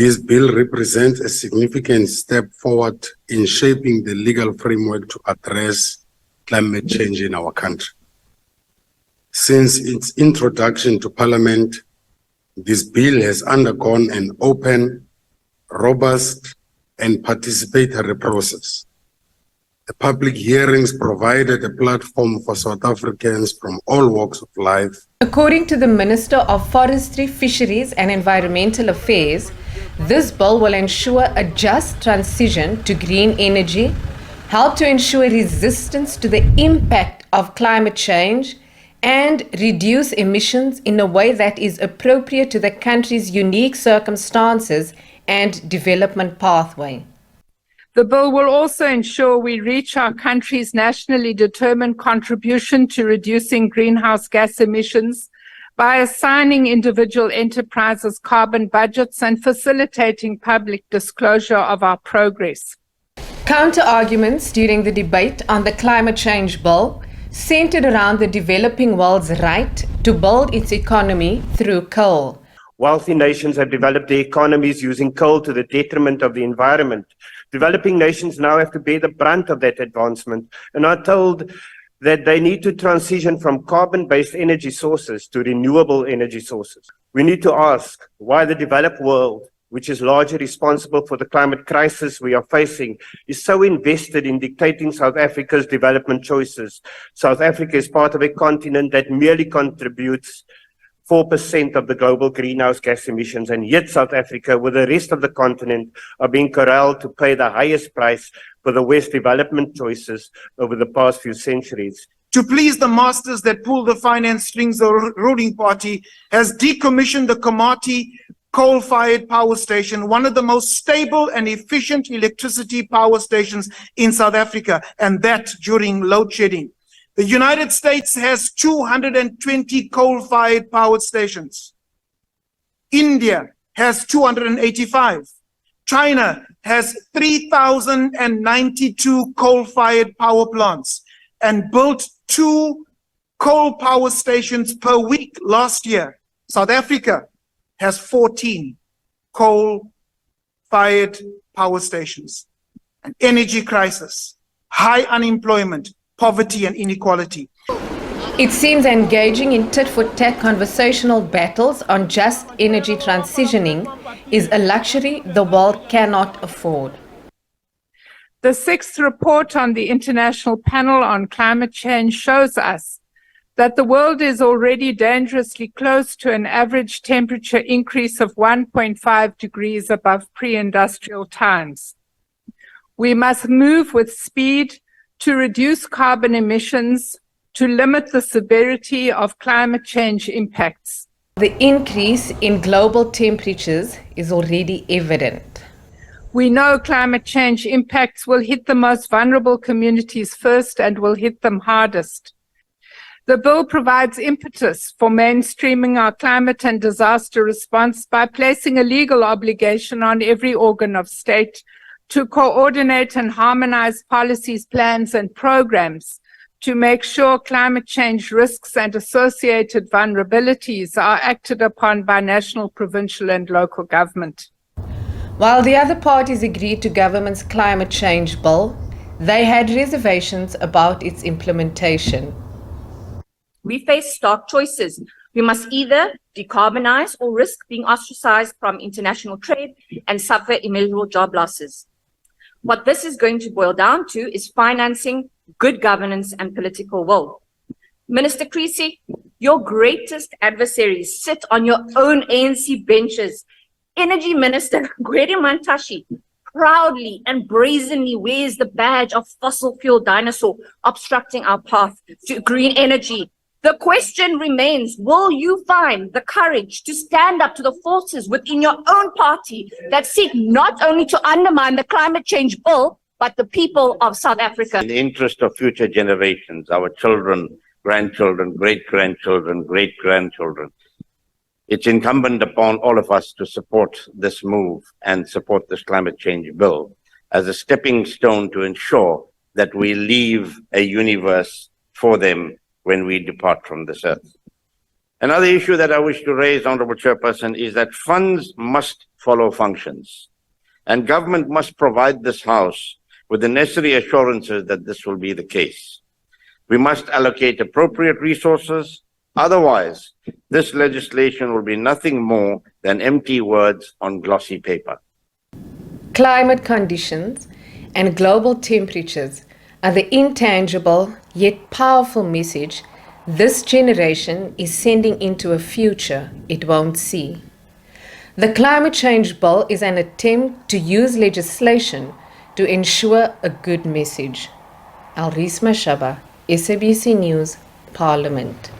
This bill represents a significant step forward in shaping the legal framework to address climate change in our country. Since its introduction to Parliament, this bill has undergone an open, robust, and participatory process. The public hearings provided a platform for South Africans from all walks of life. According to the Minister of Forestry, Fisheries and Environmental Affairs, this bill will ensure a just transition to green energy, help to ensure resistance to the impact of climate change, and reduce emissions in a way that is appropriate to the country's unique circumstances and development pathway. The bill will also ensure we reach our country's nationally determined contribution to reducing greenhouse gas emissions by assigning individual enterprises carbon budgets and facilitating public disclosure of our progress. Counter-arguments during the debate on the climate change bill centered around the developing world's right to build its economy through coal. Wealthy nations have developed their economies using coal to the detriment of the environment. Developing nations now have to bear the brunt of that advancement and are told that they need to transition from carbon-based energy sources to renewable energy sources. We need to ask why the developed world, which is largely responsible for the climate crisis we are facing, is so invested in dictating South Africa's development choices. South Africa is part of a continent that merely contributes 4% of the global greenhouse gas emissions, and yet South Africa, with the rest of the continent, are being corralled to pay the highest price for the West's development choices over the past few centuries. To please the masters that pull the finance strings, the ruling party has decommissioned the Komati coal-fired power station, one of the most stable and efficient electricity power stations in South Africa, and that during load shedding. The United States has 220 coal-fired power stations. India has 285. China has 3,092 coal-fired power plants and built 2 coal power stations per week last year. South Africa has 14 coal-fired power stations. An energy crisis, high unemployment, poverty and inequality. It seems engaging in tit-for-tat conversational battles on just energy transitioning is a luxury the world cannot afford. The 6th report on the International Panel on Climate Change shows us that the world is already dangerously close to an average temperature increase of 1.5 degrees above pre-industrial times. We must move with speed to reduce carbon emissions, to limit the severity of climate change impacts. The increase in global temperatures is already evident. We know climate change impacts will hit the most vulnerable communities first and will hit them hardest. The bill provides impetus for mainstreaming our climate and disaster response by placing a legal obligation on every organ of state to coordinate and harmonize policies, plans, and programs to make sure climate change risks and associated vulnerabilities are acted upon by national, provincial, and local government. While the other parties agreed to government's climate change bill, they had reservations about its implementation. We face stark choices. We must either decarbonize or risk being ostracized from international trade and suffer immeasurable job losses. What this is going to boil down to is financing, good governance, and political will. Minister Creasy, your greatest adversaries sit on your own ANC benches. Energy Minister Gwede Mantashe proudly and brazenly wears the badge of fossil fuel dinosaur, obstructing our path to green energy. The question remains, will you find the courage to stand up to the forces within your own party that seek not only to undermine the climate change bill, but the people of South Africa? In the interest of future generations, our children, grandchildren, great-grandchildren, great-grandchildren, it's incumbent upon all of us to support this move and support this climate change bill as a stepping stone to ensure that we leave a universe for them when we depart from this earth. Another issue that I wish to raise, Honorable Chairperson, is that funds must follow functions, and government must provide this House with the necessary assurances that this will be the case. We must allocate appropriate resources. Otherwise, this legislation will be nothing more than empty words on glossy paper. Climate conditions and global temperatures are the intangible yet powerful message this generation is sending into a future it won't see. The Climate Change Bill is an attempt to use legislation to ensure a good message. Alrisma Shaba, SABC News, Parliament.